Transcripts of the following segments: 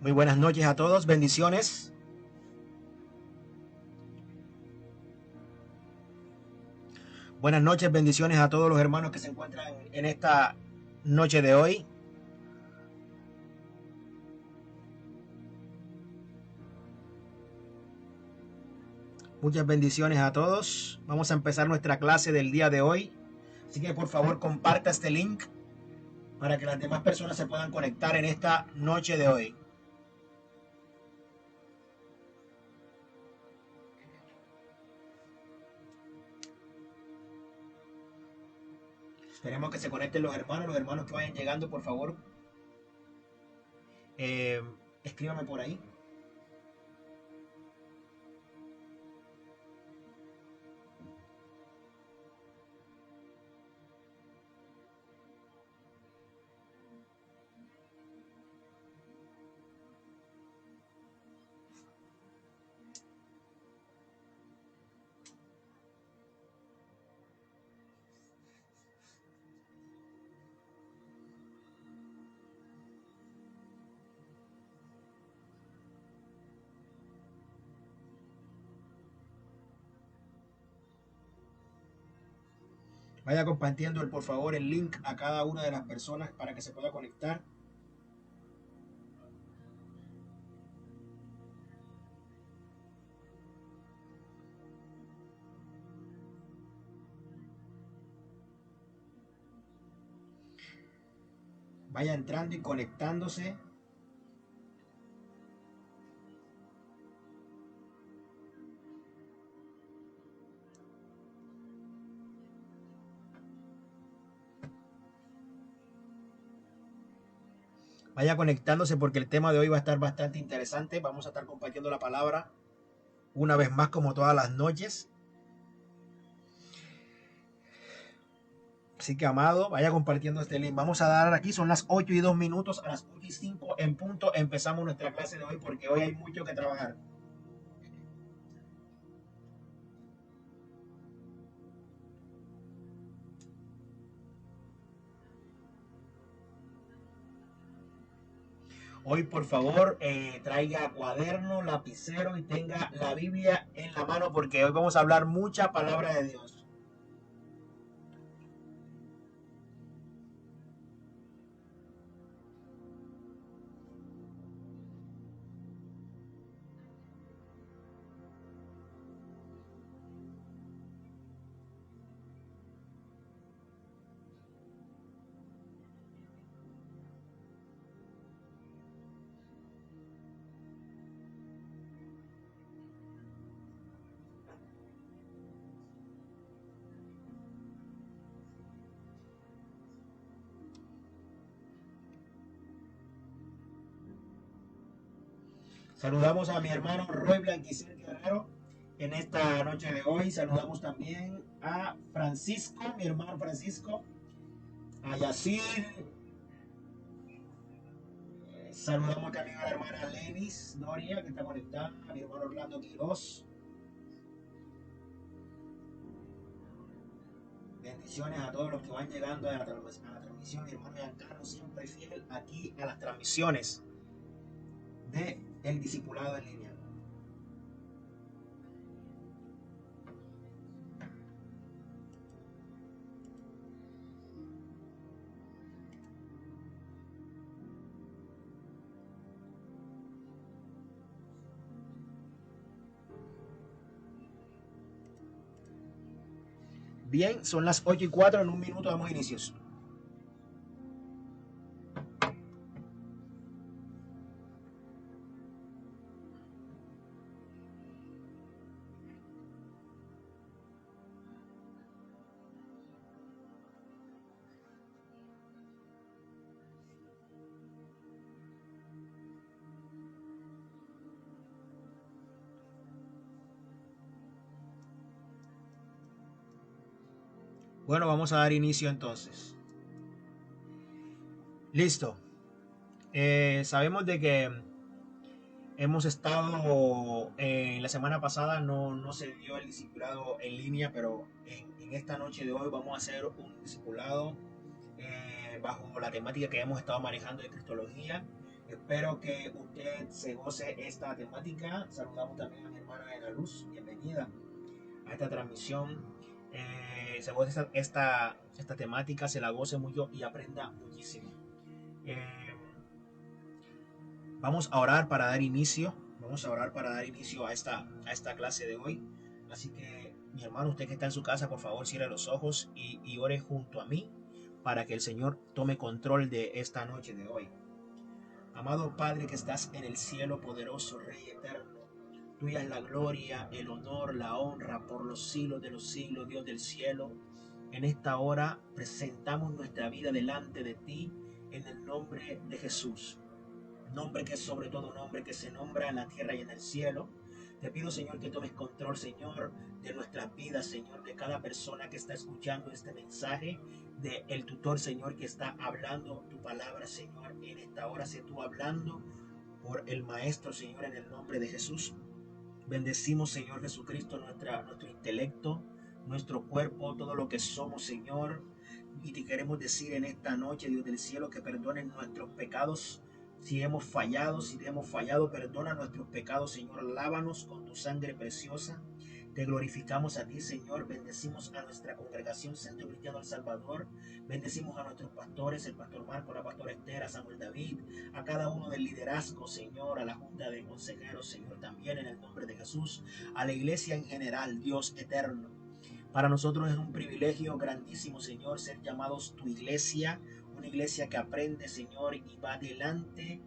Muy buenas noches a todos, bendiciones. Buenas noches, bendiciones a todos los hermanos que se encuentran en esta noche de hoy. Muchas bendiciones a todos. Vamos a empezar nuestra clase del día de hoy. Así que por favor comparta este link para que las demás personas se puedan conectar en esta noche de hoy. Esperemos que se conecten los hermanos que vayan llegando, por favor. Eh, Escríbame por ahí. Vaya compartiendo, por favor, el link a cada una de las personas para que se pueda conectar. Vaya entrando y conectándose. Vaya conectándose porque el tema de hoy va a estar bastante interesante. Vamos a estar compartiendo la palabra una vez más como todas las noches. Así que amado, vaya compartiendo este link. Vamos a dar aquí, son las 8:02. A las 8:05 en punto empezamos nuestra clase de hoy porque hoy hay mucho que trabajar. Hoy, por favor, traiga cuaderno, lapicero y tenga la Biblia en la mano porque hoy vamos a hablar mucha palabra de Dios. Saludamos a mi hermano Roy Blanquicel Guerrero en esta noche de hoy. Saludamos también a Francisco, mi hermano Francisco, a Yacir. Saludamos también a la hermana Levis Doria, que está conectada, a mi hermano Orlando Quiroz. Bendiciones a todos los que van llegando a la transmisión. Mi hermano Giancarlo siempre fiel aquí a las transmisiones de El Discipulado en Línea. Bien, son las 8:04. En un minuto damos inicios. Bueno, vamos a dar inicio entonces. Listo. Sabemos de que hemos estado, la semana pasada no se dio el discipulado en línea, pero en esta noche de hoy vamos a hacer un discipulado bajo la temática que hemos estado manejando de Cristología. Espero que usted se goce esta temática. Saludamos también a mi hermana de la luz. Bienvenida a esta transmisión. Se goce esta temática, se la goce mucho y aprenda muchísimo. Vamos a orar para dar inicio. Vamos a orar para dar inicio a esta clase de hoy. Así que, mi hermano, usted que está en su casa, por favor, cierre los ojos y ore junto a mí para que el Señor tome control de esta noche de hoy. Amado Padre que estás en el cielo, poderoso Rey eterno, tuya es la gloria, el honor, la honra por los siglos de los siglos, Dios del cielo. En esta hora presentamos nuestra vida delante de ti en el nombre de Jesús. Nombre que es sobre todo nombre, que se nombra en la tierra y en el cielo. Te pido, Señor, que tomes control, Señor, de nuestras vidas, Señor, de cada persona que está escuchando este mensaje, de el tutor, Señor, que está hablando tu palabra, Señor. En esta hora sé tú hablando por el Maestro, Señor, en el nombre de Jesús. Bendecimos, Señor Jesucristo, nuestro intelecto, nuestro cuerpo, todo lo que somos, Señor. Y te queremos decir en esta noche, Dios del cielo, que perdones nuestros pecados. Si hemos fallado, perdona nuestros pecados, Señor. Lávanos con tu sangre preciosa. Te glorificamos a ti, Señor. Bendecimos a nuestra congregación Centro Cristiano El Salvador. Bendecimos a nuestros pastores, el pastor Marco, la pastora Esther, a Samuel David, a cada uno del liderazgo, Señor, a la junta de consejeros, Señor, también en el nombre de Jesús, a la iglesia en general, Dios eterno. Para nosotros es un privilegio grandísimo, Señor, ser llamados tu iglesia, una iglesia que aprende, Señor, y va adelante.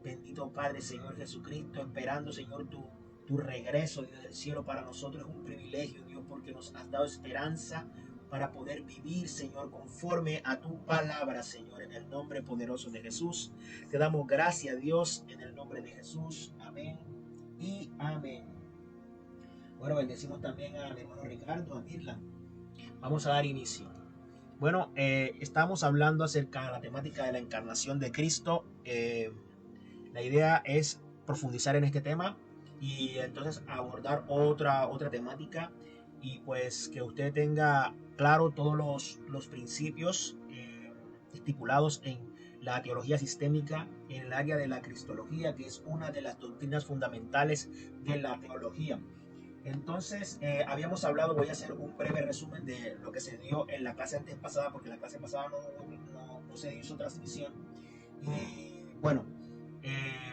Bendito Padre, Señor Jesucristo, esperando, Señor, tu regreso, Dios del cielo. Para nosotros es un privilegio, Dios, porque nos has dado esperanza para poder vivir, Señor, conforme a tu palabra, Señor, en el nombre poderoso de Jesús. Te damos gracias, Dios, en el nombre de Jesús. Amén y amén. Bueno, bendecimos también a mi hermano Ricardo, a Mirla. Vamos a dar inicio. Bueno, estamos hablando acerca de la temática de la encarnación de Cristo. La idea es profundizar en este tema y entonces abordar otra temática y pues que usted tenga claro todos los principios estipulados en la teología sistémica en el área de la cristología, que es una de las doctrinas fundamentales de la teología. Entonces, habíamos hablado, voy a hacer un breve resumen de lo que se dio en la clase antes pasada, porque la clase pasada no se hizo transmisión. Y bueno,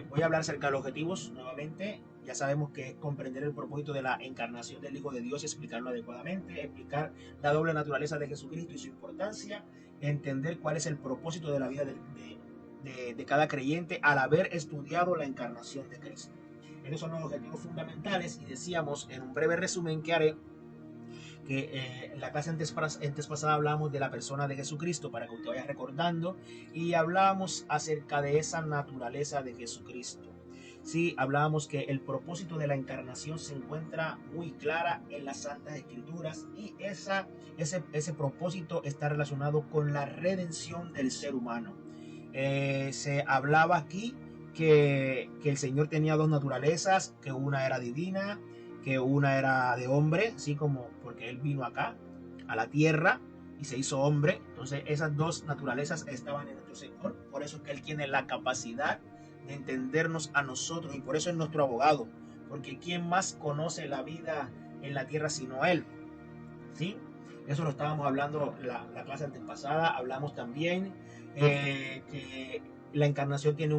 voy a hablar acerca de los objetivos nuevamente. Ya sabemos que es comprender el propósito de la encarnación del Hijo de Dios y explicarlo adecuadamente, explicar la doble naturaleza de Jesucristo y su importancia, entender cuál es el propósito de la vida de cada creyente al haber estudiado la encarnación de Cristo. Esos son los objetivos fundamentales y decíamos en un breve resumen que haré que en la clase antes pasada hablamos de la persona de Jesucristo para que usted vaya recordando y hablábamos acerca de esa naturaleza de Jesucristo. Sí, hablábamos que el propósito de la encarnación se encuentra muy clara en las Santas Escrituras y ese propósito está relacionado con la redención del ser humano. Se hablaba aquí que el Señor tenía dos naturalezas, que una era divina, que una era de hombre, así como porque Él vino acá, a la tierra, y se hizo hombre. Entonces esas dos naturalezas estaban en nuestro Señor. Por eso es que Él tiene la capacidad de entendernos a nosotros, y por eso es nuestro abogado. Porque ¿quién más conoce la vida en la tierra sino Él? ¿Sí? Eso lo estábamos hablando la clase antepasada. Hablamos también que la encarnación tiene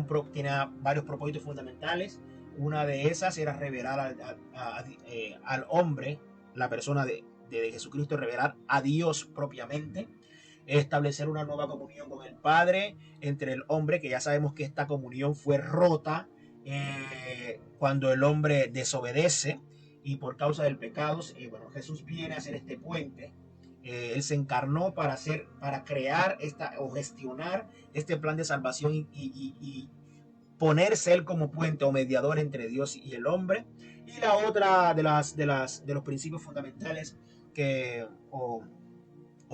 varios propósitos fundamentales. Una de esas era revelar al hombre, la persona de Jesucristo, revelar a Dios propiamente, establecer una nueva comunión con el Padre entre el hombre, que ya sabemos que esta comunión fue rota cuando el hombre desobedece y por causa del pecado. Bueno, Jesús viene a hacer este puente. Él se encarnó para crear o gestionar este plan de salvación y ponerse él como puente o mediador entre Dios y el hombre. Y la otra de los principios fundamentales o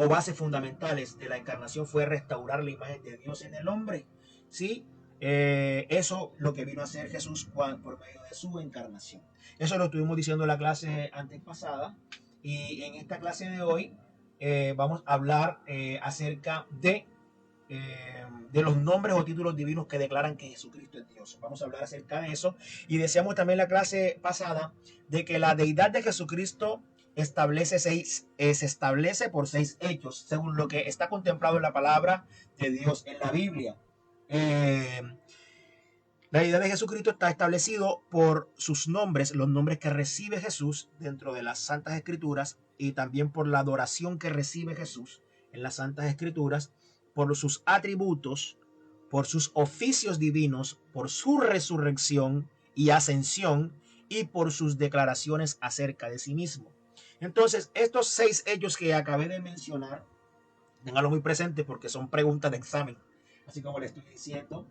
bases fundamentales de la encarnación fue restaurar la imagen de Dios en el hombre. ¿Sí? Eso lo que vino a hacer Jesús por medio de su encarnación. Eso lo estuvimos diciendo en la clase antes pasada. Y en esta clase de hoy vamos a hablar acerca de de los nombres o títulos divinos que declaran que Jesucristo es Dios. Vamos a hablar acerca de eso. Y decíamos también en la clase pasada de que la deidad de Jesucristo se establece por 6 hechos, según lo que está contemplado en la palabra de Dios en la Biblia. La deidad de Jesucristo está establecido por sus nombres, los nombres que recibe Jesús dentro de las Santas Escrituras, y también por la adoración que recibe Jesús en las Santas Escrituras, por sus atributos, por sus oficios divinos, por su resurrección y ascensión, y por sus declaraciones acerca de sí mismo. Entonces, estos 6 hechos que acabé de mencionar, ténganlo muy presente porque son preguntas de examen, así como le estoy diciendo.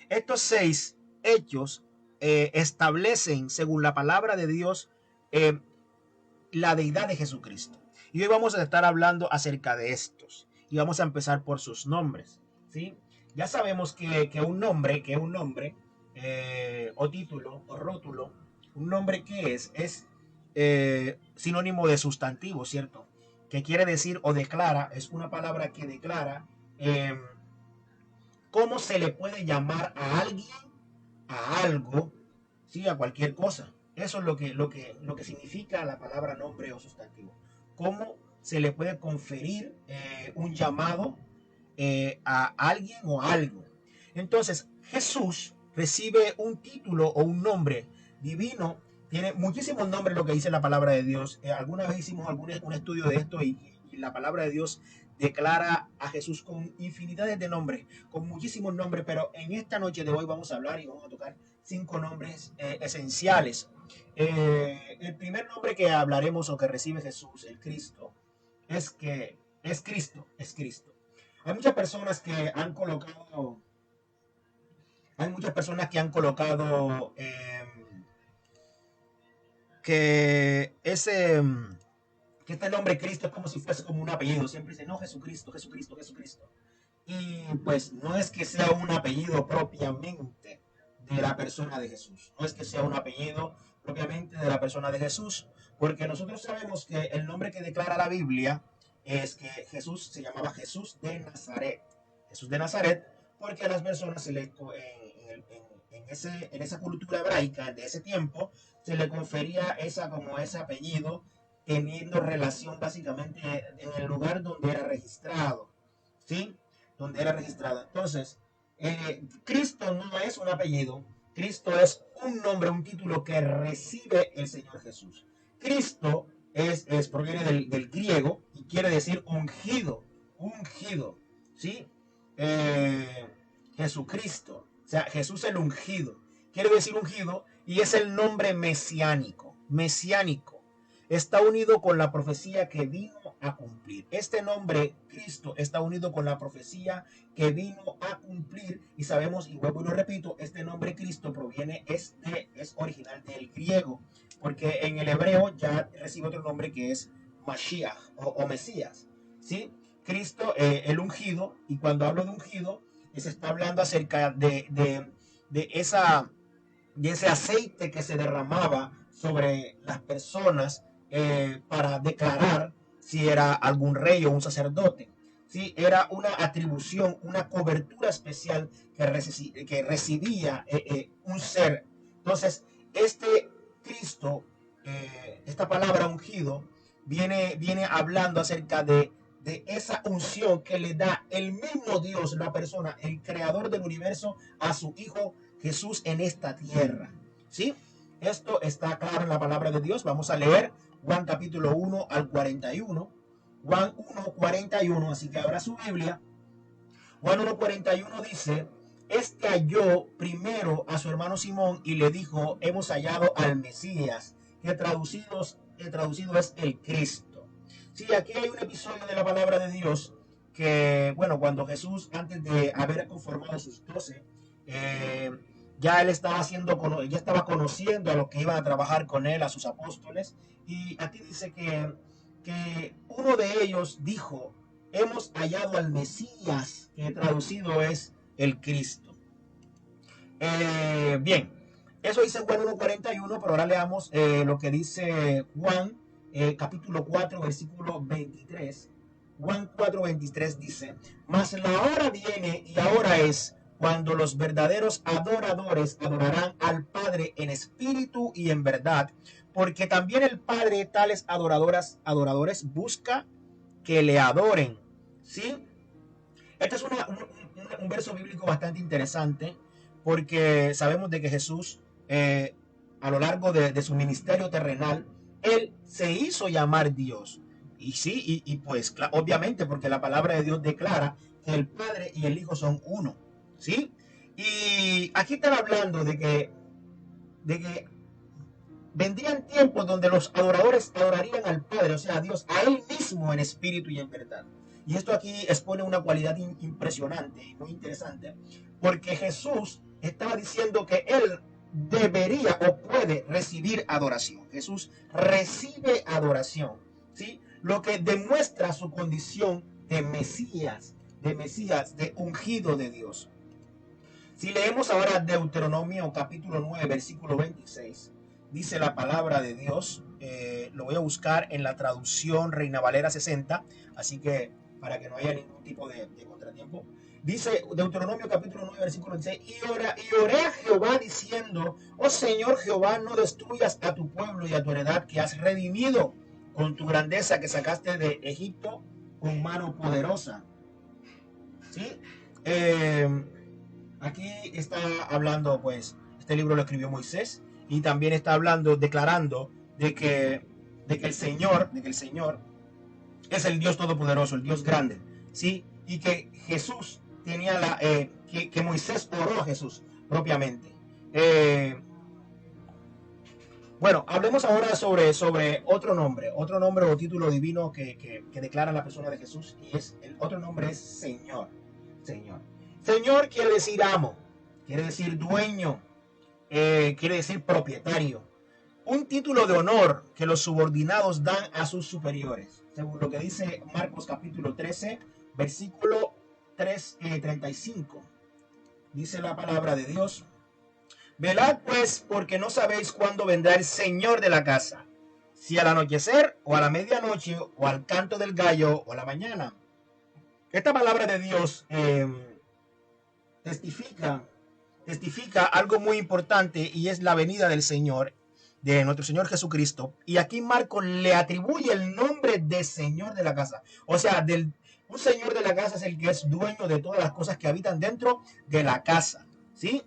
Estos 6 hechos establecen, según la palabra de Dios, la deidad de Jesucristo. Y hoy vamos a estar hablando acerca de estos. Y vamos a empezar por sus nombres. ¿Sí? Ya sabemos que un nombre o título o rótulo, un nombre que es sinónimo de sustantivo, ¿cierto? Que quiere decir o declara, es una palabra que declara cómo se le puede llamar a alguien, a algo, ¿sí? A cualquier cosa. Eso es lo que significa la palabra nombre o sustantivo. Cómo se le puede conferir un llamado a alguien o a algo. Entonces, Jesús recibe un título o un nombre divino. Tiene muchísimos nombres lo que dice la palabra de Dios. Alguna vez hicimos un estudio de esto y la palabra de Dios declara a Jesús con infinidades de nombres, con muchísimos nombres, pero en esta noche de hoy vamos a hablar y vamos a tocar 5 nombres esenciales. El primer nombre que hablaremos o que recibe Jesús, el Cristo, es Cristo. Hay muchas personas que han colocado, que este nombre Cristo es como si fuese como un apellido. Siempre dicen, no, Jesucristo. Y pues no es que sea un apellido propiamente de la persona de Jesús. No es que sea un apellido propiamente de la persona de Jesús, porque nosotros sabemos que el nombre que declara la Biblia es que Jesús se llamaba Jesús de Nazaret. Jesús de Nazaret, porque a las personas se le, en esa cultura hebraica de ese tiempo se le confería ese apellido teniendo relación básicamente en el lugar donde era registrado, ¿sí? Donde era registrado. Entonces, Cristo no es un apellido, Cristo es un nombre, un título que recibe el Señor Jesús. Cristo proviene del griego y quiere decir ungido, ¿sí? Jesucristo, o sea, Jesús el ungido, quiere decir ungido y es el nombre mesiánico. Está unido con la profecía que vino a cumplir. Este nombre, Cristo, está unido con la profecía que vino a cumplir. Y sabemos, y vuelvo y lo repito, este nombre Cristo es original del griego. Porque en el hebreo ya recibe otro nombre que es Mashiach o Mesías. ¿Sí? Cristo, el ungido, y cuando hablo de ungido, se está hablando acerca de ese aceite que se derramaba sobre las personas para declarar si era algún rey o un sacerdote. ¿Sí? Era una atribución, una cobertura especial que recibía un ser. Entonces, este Cristo, esta palabra ungido, viene hablando acerca de esa unción que le da el mismo Dios, la persona, el creador del universo, a su Hijo Jesús en esta tierra. ¿Sí? Esto está claro en la palabra de Dios. Vamos a leer Juan capítulo 1 al 41. Juan 1, 41, así que abra su Biblia. Juan 1, 41 dice, este halló primero a su hermano Simón y le dijo, hemos hallado al Mesías, que traducido es el Cristo. Sí, aquí hay un episodio de la palabra de Dios que, bueno, cuando Jesús, antes de haber conformado sus 12, ya él ya estaba conociendo a los que iban a trabajar con él, a sus apóstoles, y aquí dice que uno de ellos dijo, hemos hallado al Mesías, que traducido es el Cristo. Bien, eso dice Juan 1:41, pero ahora leamos lo que dice Juan capítulo 4, versículo 23. Juan 4:23 dice, mas la hora viene y ahora es cuando los verdaderos adoradores adorarán al Padre en espíritu y en verdad, porque también el Padre tales adoradores busca que le adoren. ¿Sí? Este es un verso bíblico bastante interesante porque sabemos de que Jesús a lo largo de su ministerio terrenal, él se hizo llamar Dios. Y sí, pues obviamente porque la palabra de Dios declara que el Padre y el Hijo son uno. ¿Sí? Y aquí están hablando de que vendrían tiempos donde los adoradores adorarían al Padre, o sea, a Dios, a Él mismo en espíritu y en verdad. Y esto aquí expone una cualidad impresionante y muy interesante, porque Jesús estaba diciendo que Él debería o puede recibir adoración. Jesús recibe adoración, ¿sí? Lo que demuestra su condición de ungido de Dios. Si leemos ahora Deuteronomio capítulo 9, versículo 26, dice la palabra de Dios, lo voy a buscar en la traducción Reina Valera 60, así que para que no haya ningún tipo de contratiempo. Dice Deuteronomio capítulo 9, versículo 26, y oré a Jehová diciendo, oh Señor Jehová, no destruyas a tu pueblo y a tu heredad que has redimido con tu grandeza que sacaste de Egipto con mano poderosa. ¿Sí? Aquí está hablando, pues, este libro lo escribió Moisés y también está hablando, declarando de que el Señor es el Dios todopoderoso, el Dios grande, ¿sí? Y que Jesús tenía que Moisés oró a Jesús propiamente. Bueno, hablemos ahora sobre otro nombre o título divino que declara la persona de Jesús, y el otro nombre es Señor. Señor. Señor quiere decir amo, quiere decir dueño, quiere decir propietario. Un título de honor que los subordinados dan a sus superiores, según lo que dice Marcos capítulo 13, versículo 35. Dice la palabra de Dios. Velad pues, porque no sabéis cuándo vendrá el Señor de la casa, si al anochecer, o a la medianoche, o al canto del gallo, o a la mañana. Esta palabra de Dios testifica algo muy importante, y es la venida del Señor, de nuestro Señor Jesucristo. Y aquí Marcos le atribuye el nombre de Señor de la casa. O sea, un Señor de la casa es el que es dueño de todas las cosas que habitan dentro de la casa. ¿Sí?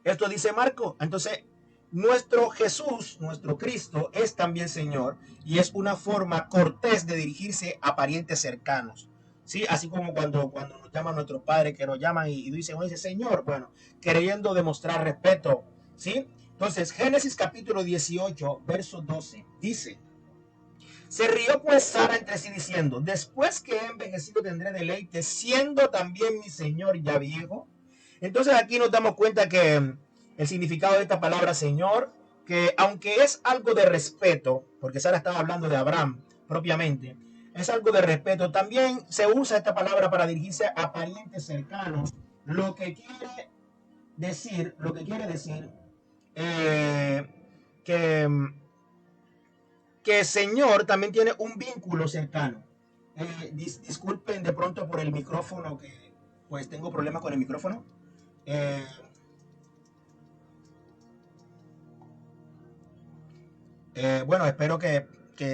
Esto dice Marco. Entonces, nuestro Jesús, nuestro Cristo, es también Señor, y es una forma cortés de dirigirse a parientes cercanos. ¿Sí? Así como cuando nos llaman nuestros padres, que nos llaman y dicen, oye, Señor, bueno, queriendo demostrar respeto. ¿Sí? Entonces, Génesis capítulo 18, verso 12, dice, se rió pues Sara entre sí diciendo, después que he envejecido tendré deleite, siendo también mi Señor ya viejo. Entonces aquí nos damos cuenta que el significado de esta palabra Señor, que aunque es algo de respeto, porque Sara estaba hablando de Abraham propiamente, es algo de respeto, también se usa esta palabra para dirigirse a parientes cercanos, lo que quiere decir eh, que, que Señor también tiene un vínculo cercano. Disculpen de pronto por el micrófono, que pues tengo problemas con el micrófono. Bueno, espero que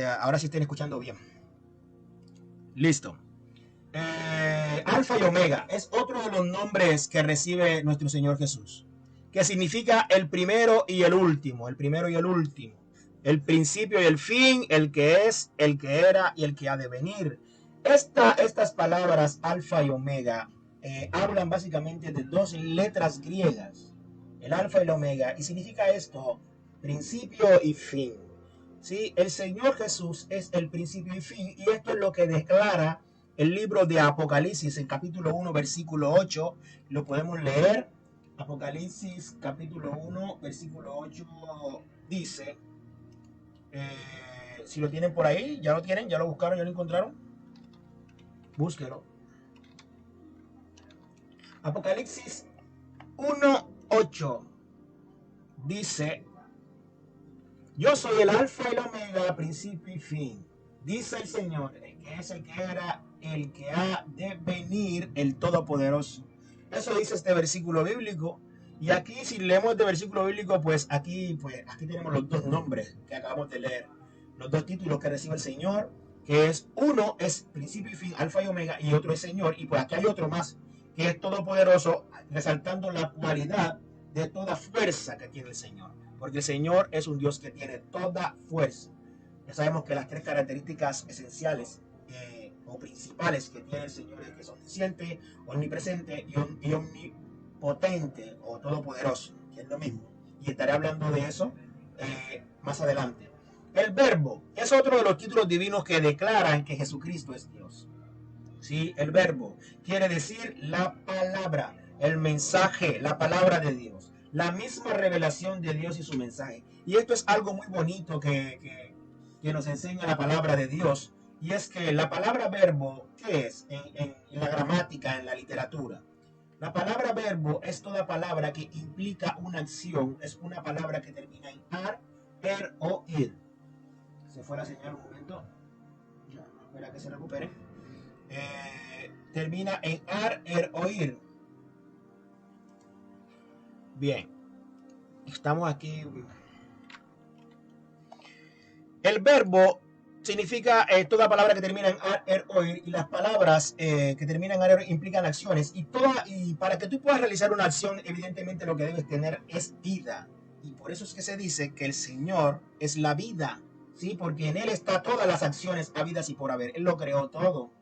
ahora sí estén escuchando bien. Listo. Alfa y Omega es otro de los nombres que recibe nuestro Señor Jesús, que significa el primero y el último, el primero y el último, el principio y el fin, el que es, el que era y el que ha de venir. Estas palabras Alfa y Omega hablan básicamente de dos letras griegas, el Alfa y el Omega, y significa esto, principio y fin. ¿Sí? El Señor Jesús es el principio y fin, y esto es lo que declara el libro de Apocalipsis, en capítulo 1, versículo 8, lo podemos leer. Apocalipsis, capítulo 1, versículo 8, dice, si lo tienen por ahí, ya lo tienen, ya lo buscaron, ya lo encontraron, búsquelo. Apocalipsis 1, 8, dice, yo soy el alfa y el omega, principio y fin, Dice el Señor, que es el que era, el que ha de venir, el Todopoderoso. Eso dice este versículo bíblico. Y aquí, si leemos este versículo bíblico, pues aquí tenemos los dos nombres que acabamos de leer. Los dos títulos que recibe el Señor, que es uno es principio y fin, alfa y omega, y otro es Señor. Y pues aquí hay otro más, que es Todopoderoso, resaltando la cualidad de toda fuerza que tiene el Señor. Porque el Señor es un Dios que tiene toda fuerza. Ya sabemos que las tres características esenciales o principales que tiene el Señor es que es omnisciente, omnipresente y omnipotente o todopoderoso, que es lo mismo. Y estaré hablando de eso más adelante. El verbo es otro de los títulos divinos que declaran que Jesucristo es Dios. ¿Sí? El verbo quiere decir la palabra, el mensaje, la palabra de Dios, la misma revelación de Dios y su mensaje. Y esto es algo muy bonito que nos enseña la palabra de Dios. Y es que la palabra verbo, ¿qué es en la gramática, en la literatura? La palabra verbo es toda palabra que implica una acción, es una palabra que termina en ar, o ir. Se fue la señal un momento. Ya, espera que se recupere. Termina en ar, o ir. Bien, estamos aquí. El verbo significa toda palabra que termina en ar, o ir, y las palabras que terminan en ar implican acciones. Y para que tú puedas realizar una acción, evidentemente lo que debes tener es vida. Y por eso es que se dice que el Señor es la vida, ¿sí? Porque en Él está todas las acciones habidas y por haber. Él lo creó todo.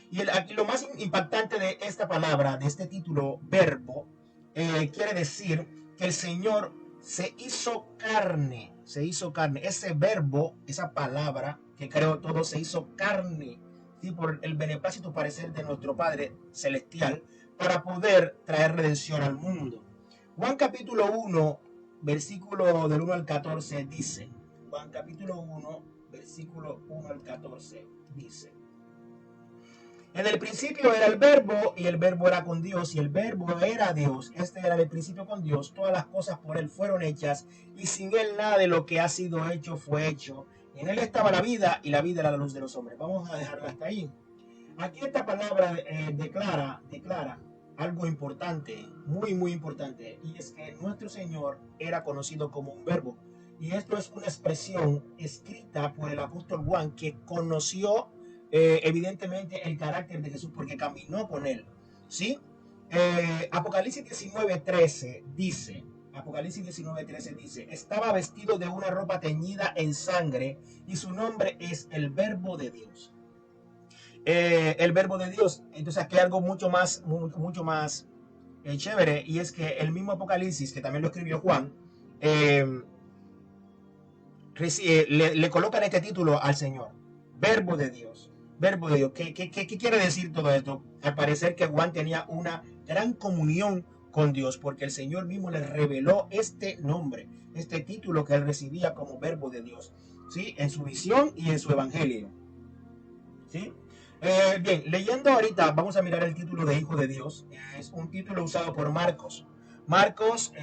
Y lo más impactante de esta palabra, de este título, verbo, quiere decir que el Señor se hizo carne, se hizo carne. Ese verbo, esa palabra que creó todo, se hizo carne, ¿sí? Por el beneplácito parecer de nuestro Padre Celestial, para poder traer redención al mundo. Juan capítulo 1, versículo del 1 al 14 dice, Juan capítulo 1, versículo 1 al 14 dice, en el principio era el verbo, y el verbo era con Dios, y el verbo era Dios. Este era el principio con Dios. Todas las cosas por Él fueron hechas, y sin Él nada de lo que ha sido hecho fue hecho. En Él estaba la vida, y la vida era la luz de los hombres. Vamos a dejarla hasta ahí. Aquí esta palabra declara algo importante, muy, muy importante, y es que nuestro Señor era conocido como un verbo. Y esto es una expresión escrita por el apóstol Juan, que conoció evidentemente el carácter de Jesús porque caminó con él, ¿sí? Apocalipsis 19:13 dice, Apocalipsis 19:13 dice, estaba vestido de una ropa teñida en sangre y su nombre es el Verbo de Dios. El Verbo de Dios. Entonces aquí hay algo mucho más chévere, y es que el mismo Apocalipsis, que también lo escribió Juan, le colocan este título al Señor, Verbo de Dios. Verbo de Dios. ¿Qué quiere decir todo esto? Al parecer que Juan tenía una gran comunión con Dios, porque el Señor mismo le reveló este nombre, este título que él recibía como Verbo de Dios, ¿sí? En su visión y en su evangelio, ¿sí? Bien, leyendo ahorita, vamos a mirar el título de Hijo de Dios. Es un título usado por Marcos. Marcos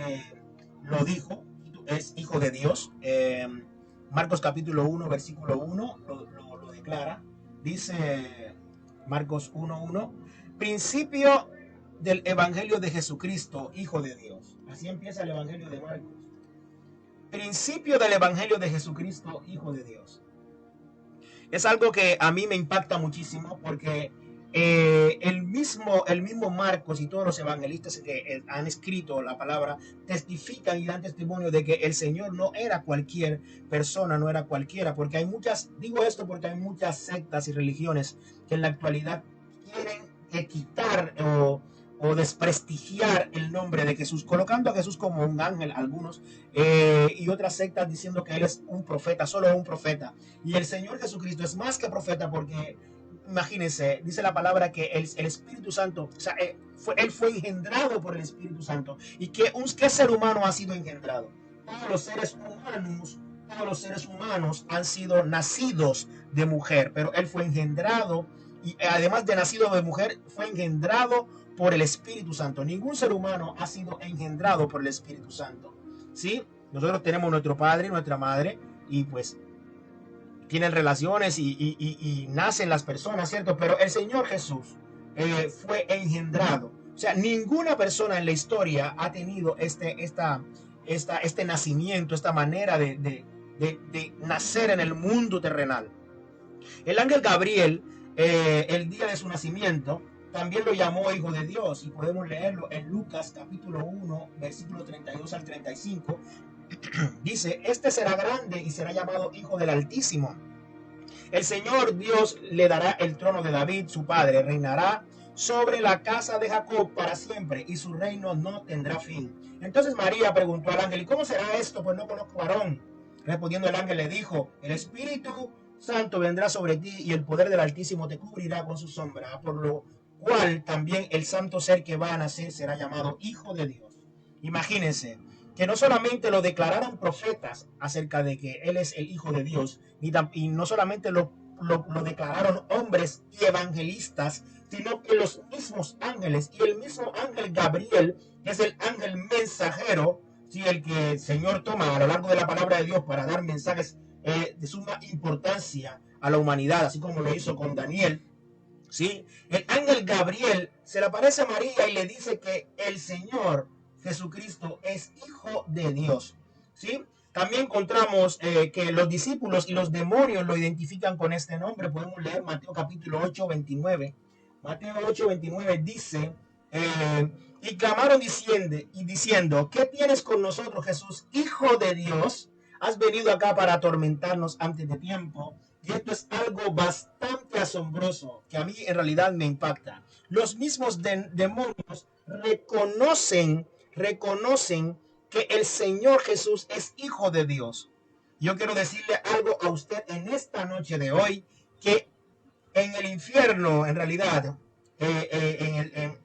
lo dijo, es Hijo de Dios. Marcos capítulo 1, versículo 1 lo declara. Dice Marcos 1:1, principio del Evangelio de Jesucristo, Hijo de Dios. Así empieza el Evangelio de Marcos. Principio del Evangelio de Jesucristo, Hijo de Dios. Es algo que a mí me impacta muchísimo porque el mismo Marcos y todos los evangelistas que han escrito la palabra testifican y dan testimonio de que el Señor no era cualquier persona, no era cualquiera, porque hay muchas, digo esto porque hay muchas sectas y religiones que en la actualidad quieren quitar o desprestigiar el nombre de Jesús, colocando a Jesús como un ángel, algunos, y otras sectas diciendo que Él es un profeta, solo un profeta. Y el Señor Jesucristo es más que profeta porque, imagínense, dice la palabra que el Espíritu Santo, o sea, Él fue engendrado por el Espíritu Santo. ¿Y qué ser humano ha sido engendrado? Todos los seres humanos han sido nacidos de mujer, pero Él fue engendrado, y además de nacido de mujer, fue engendrado por el Espíritu Santo. Ningún ser humano ha sido engendrado por el Espíritu Santo, ¿sí? Nosotros tenemos nuestro padre y nuestra madre, y pues tienen relaciones y nacen las personas, ¿cierto? Pero el Señor Jesús fue engendrado. O sea, ninguna persona en la historia ha tenido este nacimiento, esta manera de nacer en el mundo terrenal. El ángel Gabriel, el día de su nacimiento, también lo llamó hijo de Dios, y podemos leerlo en Lucas capítulo 1, versículo 32 al 35. Dice, este será grande y será llamado hijo del Altísimo. El Señor Dios le dará el trono de David, su padre, reinará sobre la casa de Jacob para siempre, y su reino no tendrá fin. Entonces María preguntó al ángel, ¿y cómo será esto? Pues no conozco varón. Respondiendo el ángel le dijo, el Espíritu Santo vendrá sobre ti y el poder del Altísimo te cubrirá con su sombra, por lo cual también el santo ser que va a nacer será llamado Hijo de Dios. Imagínense que no solamente lo declararon profetas acerca de que Él es el Hijo de Dios, y no solamente lo declararon hombres y evangelistas, sino que los mismos ángeles y el mismo ángel Gabriel, que es el ángel mensajero, ¿sí? El que el Señor toma a lo largo de la palabra de Dios para dar mensajes de suma importancia a la humanidad, así como lo hizo con Daniel. ¿Sí? El ángel Gabriel se le aparece a María y le dice que el Señor Jesucristo es hijo de Dios. ¿Sí? También encontramos que los discípulos y los demonios lo identifican con este nombre. Podemos leer Mateo capítulo 8, 29. Mateo 8, 29 dice, y clamaron diciendo, ¿qué tienes con nosotros, Jesús, hijo de Dios? Has venido acá para atormentarnos antes de tiempo. Y esto es algo bastante asombroso que a mí en realidad me impacta. Los mismos demonios reconocen que el Señor Jesús es hijo de Dios. Yo quiero decirle algo a usted en esta noche de hoy, que en el infierno, en realidad, en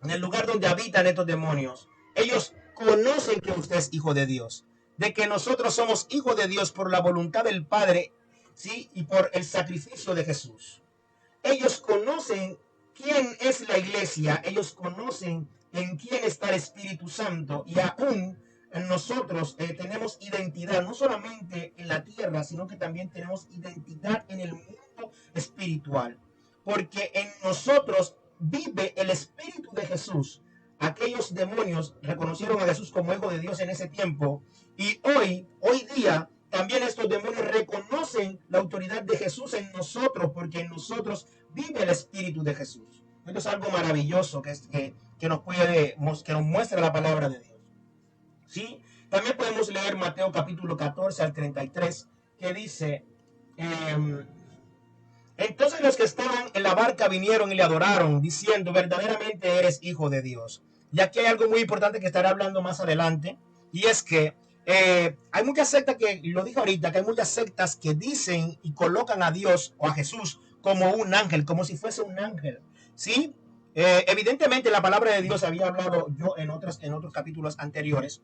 el lugar donde habitan estos demonios, ellos conocen que usted es hijo de Dios, de que nosotros somos hijos de Dios por la voluntad del Padre, ¿sí? Y por el sacrificio de Jesús. Ellos conocen quién es la iglesia, ellos conocen en quién está el Espíritu Santo, y aún en nosotros tenemos identidad, no solamente en la tierra, sino que también tenemos identidad en el mundo espiritual, porque en nosotros vive el Espíritu de Jesús. Aquellos demonios reconocieron a Jesús como hijo de Dios en ese tiempo, y hoy día también estos demonios reconocen la autoridad de Jesús en nosotros, porque en nosotros vive el Espíritu de Jesús. Esto es algo maravilloso que nos muestra la palabra de Dios. ¿Sí? También podemos leer Mateo capítulo 14 al 33, que dice, entonces los que estaban en la barca vinieron y le adoraron, diciendo, verdaderamente eres hijo de Dios. Y aquí hay algo muy importante que estaré hablando más adelante, y es que hay muchas sectas, que lo dije ahorita, que hay muchas sectas que dicen y colocan a Dios o a Jesús como un ángel, como si fuese un ángel, ¿sí? Evidentemente la palabra de Dios había hablado yo en otros capítulos anteriores,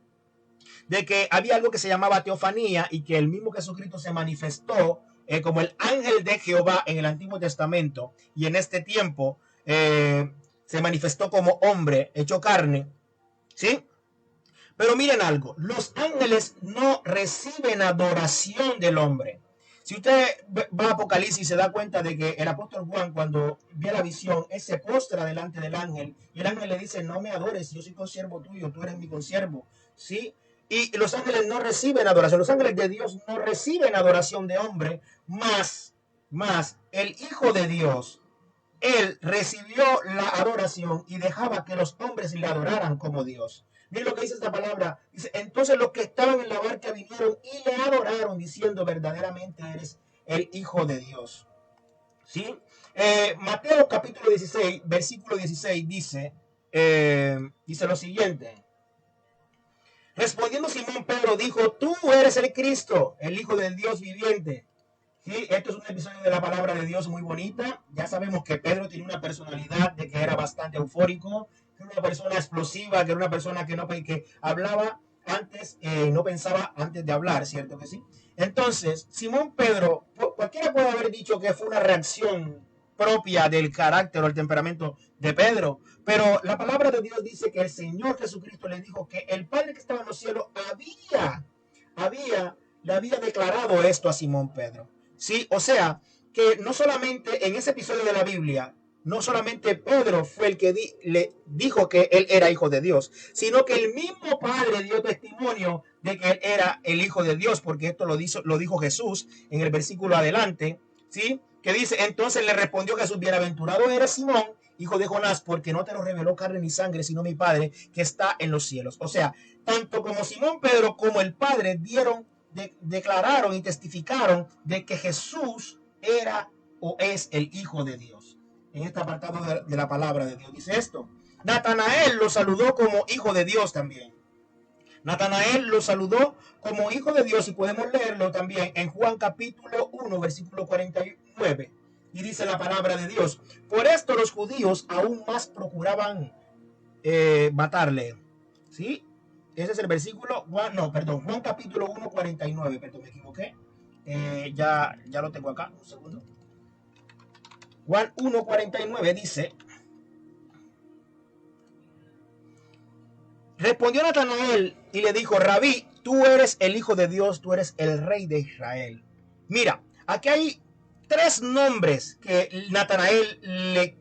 de que había algo que se llamaba teofanía, y que el mismo Jesucristo se manifestó como el ángel de Jehová en el Antiguo Testamento, y en este tiempo se manifestó como hombre hecho carne, ¿sí? Pero miren algo, los ángeles no reciben adoración del hombre. Si usted va a Apocalipsis y se da cuenta de que el apóstol Juan, cuando ve la visión, él se postra delante del ángel, y el ángel le dice, no me adores, yo soy consiervo tuyo, tú eres mi consiervo, ¿sí? Y los ángeles no reciben adoración, los ángeles de Dios no reciben adoración de hombre, más el Hijo de Dios, él recibió la adoración y dejaba que los hombres le adoraran como Dios. Miren lo que dice esta palabra. Dice, entonces los que estaban en la barca vinieron y le adoraron, diciendo, verdaderamente eres el Hijo de Dios. ¿Sí? Mateo capítulo 16, versículo 16 dice lo siguiente. Respondiendo Simón Pedro dijo, tú eres el Cristo, el Hijo del Dios viviente. Sí, esto es un episodio de la palabra de Dios muy bonita. Ya sabemos que Pedro tiene una personalidad de que era bastante eufórico, que era una persona explosiva, que era una persona que hablaba antes, no pensaba antes de hablar, ¿cierto que sí? Entonces, Simón Pedro, cualquiera puede haber dicho que fue una reacción propia del carácter o el temperamento de Pedro, pero la palabra de Dios dice que el Señor Jesucristo le dijo que el Padre que estaba en los cielos le había declarado esto a Simón Pedro. Sí, o sea, que no solamente en ese episodio de la Biblia, no solamente Pedro fue el que le dijo que él era hijo de Dios, sino que el mismo Padre dio testimonio de que él era el hijo de Dios, porque esto lo dijo Jesús en el versículo adelante, ¿sí? Que dice, entonces le respondió Jesús, bienaventurado eres Simón, hijo de Jonás, porque no te lo reveló carne ni sangre, sino mi Padre que está en los cielos. O sea, tanto como Simón Pedro como el Padre declararon y testificaron de que Jesús era o es el Hijo de Dios. En este apartado de la palabra de Dios dice esto. Natanael lo saludó como Hijo de Dios también. Natanael lo saludó como Hijo de Dios y podemos leerlo también en Juan capítulo 1, versículo 49. Y dice la palabra de Dios. Por esto los judíos aún más procuraban matarle. ¿Sí? Ese es el versículo, Juan capítulo 1, 49, perdón, me equivoqué. Ya lo tengo acá, un segundo. Juan 1, 49 dice, respondió Natanael y le dijo, Rabí, tú eres el Hijo de Dios, tú eres el Rey de Israel. Mira, aquí hay 3 nombres que Natanael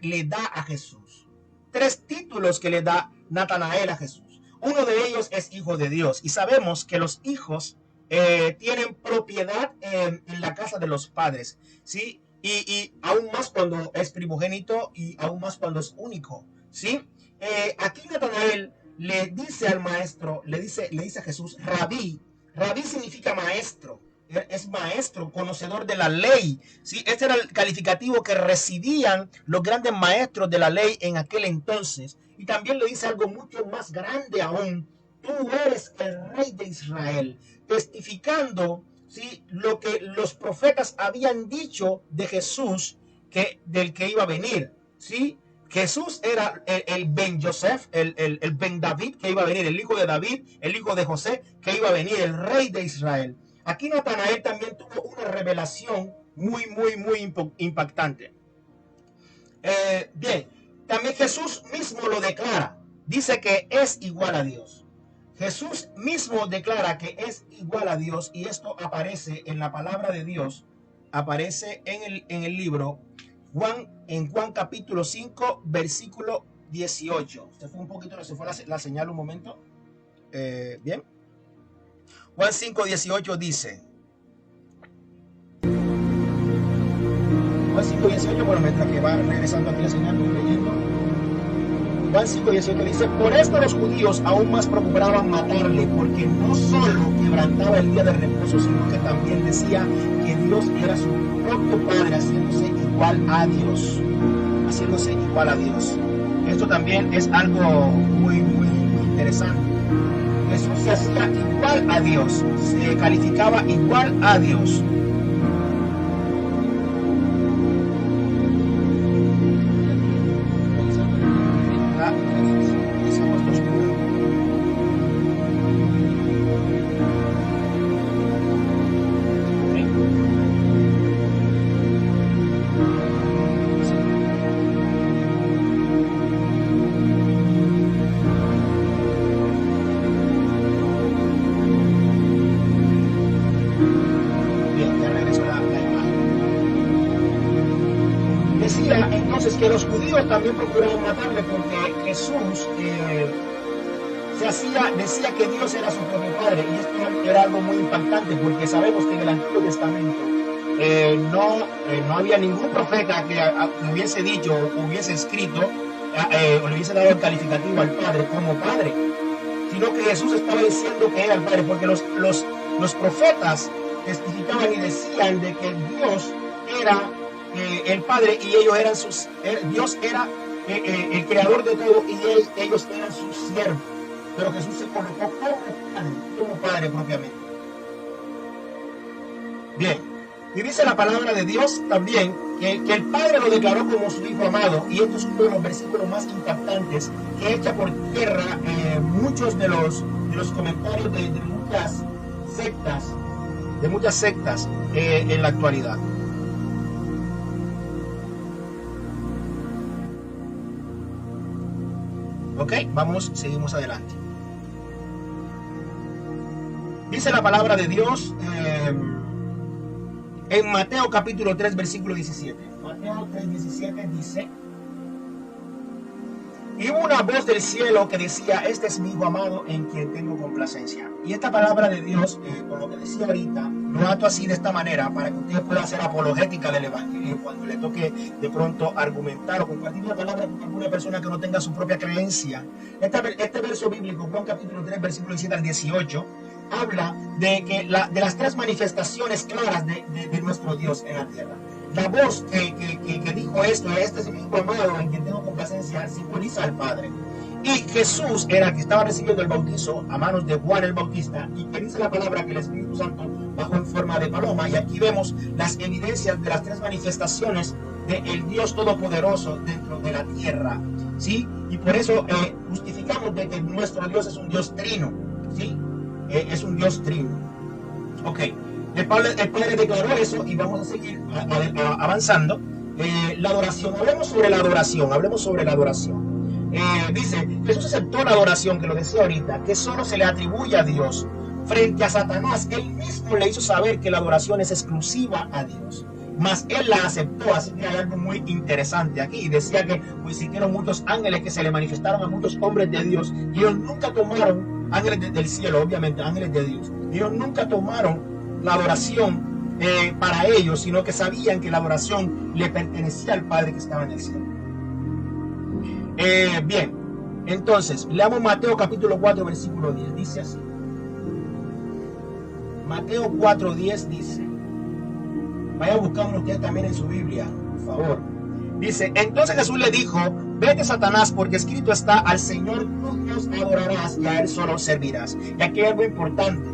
le da a Jesús. 3 títulos que le da Natanael a Jesús. Uno de ellos es Hijo de Dios. Y sabemos que los hijos tienen propiedad en la casa de los padres, ¿sí? Y aún más cuando es primogénito y aún más cuando es único, ¿sí? Aquí Natanael le dice al maestro, le dice a Jesús, Rabí. Rabí significa maestro. Es maestro, conocedor de la ley. ¿Sí? Este era el calificativo que recibían los grandes maestros de la ley en aquel entonces. Y también le dice algo mucho más grande aún. Tú eres el Rey de Israel, testificando, ¿sí?, lo que los profetas habían dicho de Jesús, del que iba a venir. ¿Sí? Jesús era el Ben Yosef, el Ben David que iba a venir, el hijo de David, el hijo de José que iba a venir, el Rey de Israel. Aquí Natanael también tuvo una revelación muy impactante. Bien, también Jesús mismo lo declara. Dice que es igual a Dios. Jesús mismo declara que es igual a Dios y esto aparece en la palabra de Dios, aparece en el libro en Juan capítulo 5, versículo 18. Se fue un poquito, se fue la señal un momento. Bien. Juan 5:18 dice. Juan 5:18, bueno, mientras que va regresando aquí la señal, leyendo. Juan 5:18 dice, por esto los judíos aún más procuraban matarle, porque no solo quebrantaba el día de reposo, sino que también decía que Dios era su propio Padre, haciéndose igual a Dios. Haciéndose igual a Dios. Esto también es algo muy interesante. Jesús se hacía igual a Dios, se calificaba igual a Dios. Entonces que los judíos también procuraban matarle porque Jesús decía que Dios era su propio Padre, y esto era algo muy impactante porque sabemos que en el Antiguo Testamento no había ningún profeta que hubiese dicho o hubiese escrito o le hubiese dado el calificativo al Padre como Padre, sino que Jesús estaba diciendo que era el Padre, porque los profetas testificaban y decían de que Dios era el Padre y ellos eran Dios era el creador de todo y ellos eran sus siervos, pero Jesús se colocó como Padre propiamente. Bien, y dice la palabra de Dios también que el Padre lo declaró como su Hijo amado, y esto es uno de los versículos más impactantes que echa por tierra muchos de los comentarios de muchas sectas en la actualidad. Ok, seguimos adelante. Dice la palabra de Dios En Mateo capítulo 3, versículo 17. Mateo 3, 17 dice: y hubo una voz del cielo que decía: este es mi hijo amado en quien tengo complacencia. Y esta palabra de Dios, con lo que decía ahorita, lo ato así de esta manera para que usted pueda hacer apologética del evangelio cuando le toque de pronto argumentar o compartir la palabra con alguna persona que no tenga su propia creencia. Este verso bíblico, Juan capítulo 3, versículo 17 al 18, habla de las tres manifestaciones claras de nuestro Dios en la tierra. La voz que dijo esto: este es mi hijo amado en quien tengo complacencia, simboliza al Padre. Y Jesús era el que estaba recibiendo el bautizo a manos de Juan el Bautista, y que dice la palabra que el Espíritu Santo bajó en forma de paloma. Y aquí vemos las evidencias de las tres manifestaciones del Dios Todopoderoso dentro de la tierra, ¿sí? Y por eso justificamos de que nuestro Dios es un Dios trino, ¿sí? Es un Dios trino. Ok. El Padre declaró eso y vamos a seguir avanzando. La adoración, hablemos sobre la adoración. Dice: Jesús aceptó la adoración, que lo decía ahorita, que solo se le atribuye a Dios. Frente a Satanás, él mismo le hizo saber que la adoración es exclusiva a Dios, mas él la aceptó. Así que hay algo muy interesante aquí. Decía que existieron muchos ángeles que se le manifestaron a muchos hombres de Dios, y ellos nunca tomaron, ángeles del cielo, obviamente, ángeles de Dios, ellos nunca tomaron la adoración para ellos, sino que sabían que la adoración le pertenecía al Padre que estaba en el cielo. Bien, entonces leamos Mateo capítulo 4, versículo 10. Dice así. Mateo 4, 10 dice, vaya buscando usted también en su Biblia, por favor. Dice: entonces Jesús le dijo: vete, Satanás, porque escrito está: al Señor tu Dios adorarás y a él solo servirás. Y aquí hay algo importante.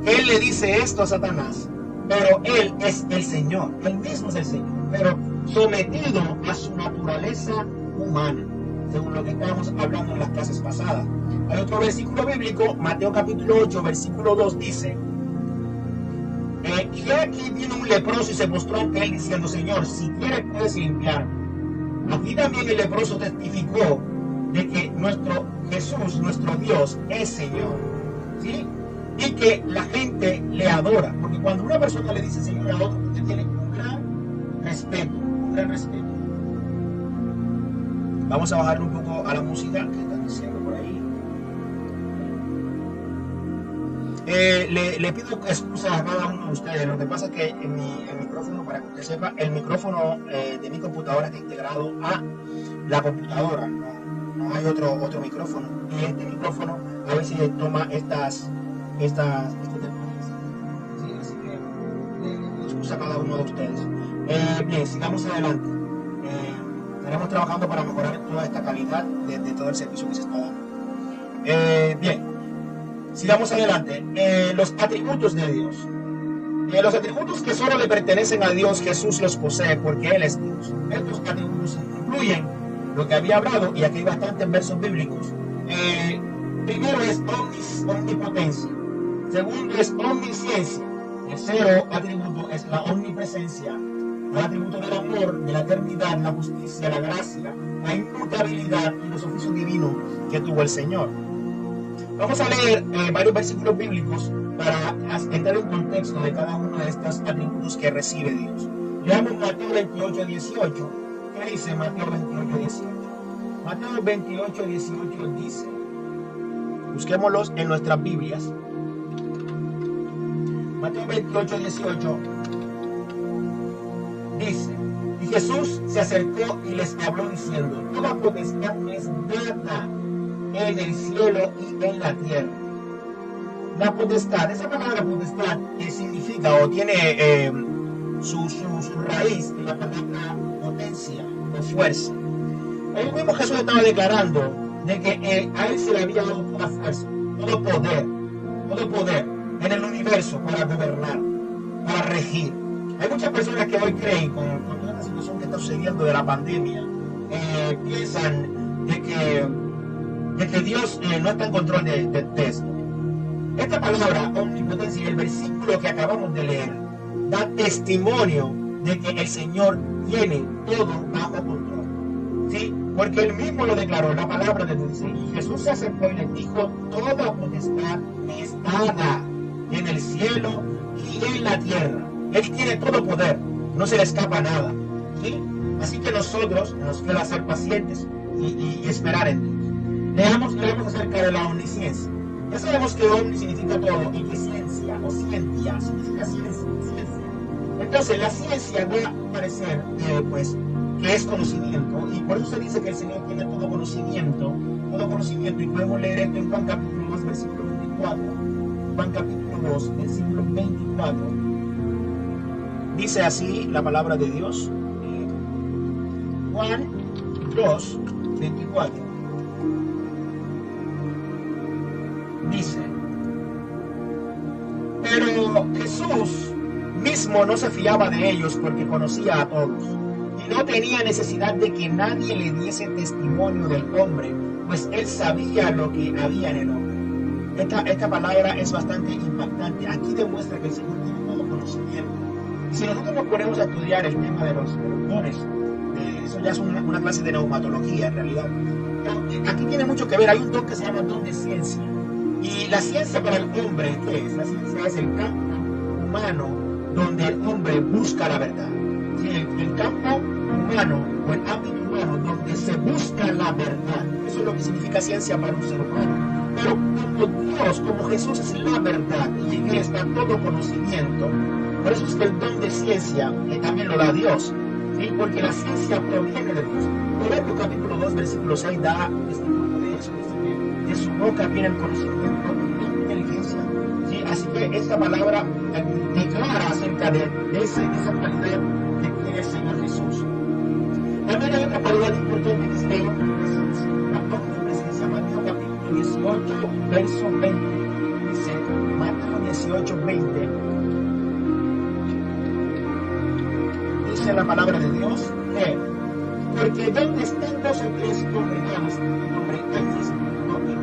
Él le dice esto a Satanás, pero él es el Señor, él mismo es el Señor, pero sometido a su naturaleza humana, según lo que estábamos hablando en las clases pasadas. Hay otro versículo bíblico, Mateo capítulo 8, versículo 2 dice: y aquí vino un leproso y se postró ante él diciendo: Señor, si quieres puedes limpiarme. Aquí también el leproso testificó de que nuestro Jesús, nuestro Dios, es Señor, ¿sí? Y que la gente le adora, porque cuando una persona le dice Señor a otro, usted tiene un gran respeto, Vamos a bajar un poco a la música que están diciendo por ahí. Le pido excusas a cada uno de ustedes. Lo que pasa es que en mi micrófono, para que usted sepa, el micrófono de mi computadora está integrado a la computadora, no hay otro micrófono, y este micrófono a veces toma estas temporadas. Sí, así que excusa a cada uno de ustedes. Bien, sigamos adelante. Estaremos trabajando para mejorar toda esta calidad de todo el servicio que se está dando. Bien, sigamos adelante. Los atributos de Dios. Los atributos que solo le pertenecen a Dios, Jesús los posee porque Él es Dios. Estos atributos incluyen lo que había hablado, y aquí hay bastantes versos bíblicos. Primero es omnipotencia. Segundo es omnisciencia. Tercero atributo es la omnipresencia. El atributo del amor, de la eternidad, la justicia, la gracia, la inmutabilidad y los oficios divinos que tuvo el Señor. Vamos a leer varios versículos bíblicos para entrar en contexto de cada uno de estos atributos que recibe Dios. Leamos Mateo 28, 18. ¿Qué dice Mateo 28, 18? Mateo 28, 18 dice, busquémoslos en nuestras Biblias. Mateo 28, 18 dice: y Jesús se acercó y les habló diciendo: toda potestad me es dada en el cielo y en la tierra. La potestad, esa palabra potestad, significa o tiene su raíz en la palabra potencia o fuerza. El mismo Jesús estaba declarando de que a él se le había dado toda fuerza, todo poder en el universo para gobernar, para regir. Hay muchas personas que hoy creen, con toda esta situación que está sucediendo de la pandemia, piensan de que Dios no está en control de esto. Esta palabra omnipotencia y el versículo que acabamos de leer da testimonio de que el Señor tiene todo bajo control, ¿sí? Porque él mismo lo declaró, la palabra de Dios. Y Jesús se acercó y les dijo: toda potestad me es dada en el cielo y en la tierra. Él tiene todo poder, no se le escapa nada. ¿Sí? Así que nosotros nos queda ser pacientes y esperar en Dios. Leamos acerca de la omnisciencia. Ya sabemos que omni significa todo y que ciencia o ciencia significa ciencia. Entonces la ciencia va a parecer pues, que es conocimiento, y por eso se dice que el Señor tiene todo conocimiento, y podemos leer esto en Juan capítulo 2, versículo 24. Juan capítulo 2, versículo 24. Dice así la palabra de Dios. Juan 2, 24. Dice, pero Jesús mismo no se fiaba de ellos porque conocía a todos y no tenía necesidad de que nadie le diese testimonio del hombre, pues él sabía lo que había en el hombre. Esta palabra es bastante impactante. Aquí demuestra que el Señor tiene todo conocimiento. Y si nosotros nos ponemos a estudiar el tema de los dones, eso ya es una clase de neumatología en realidad. Pero aquí tiene mucho que ver. Hay un don que se llama don de ciencia. Y la ciencia para el hombre, ¿qué es? La ciencia es el campo humano donde el hombre busca la verdad. ¿Sí? El campo humano o el ámbito humano donde se busca la verdad. Eso es lo que significa ciencia para un ser humano. Pero como Dios, como Jesús es la verdad y en Él está todo conocimiento, por eso es que el don de ciencia también lo da Dios. ¿Sí? Porque la ciencia proviene de Dios. Proverbios capítulo 2, versículo 6 da testimonio de eso. Dice que de su boca viene el conocimiento y la inteligencia. ¿Sí? Así que esta palabra declara acerca de esa calidad que tiene el Señor Jesús. También hay otra cualidad importante que es la omnipresencia. La omnipresencia, Mateo capítulo 18, verso 20. Dice, Mateo 18, 20. Dice la palabra de Dios que, porque donde están dos o tres congregados en mi nombre, ahí es mi nombre.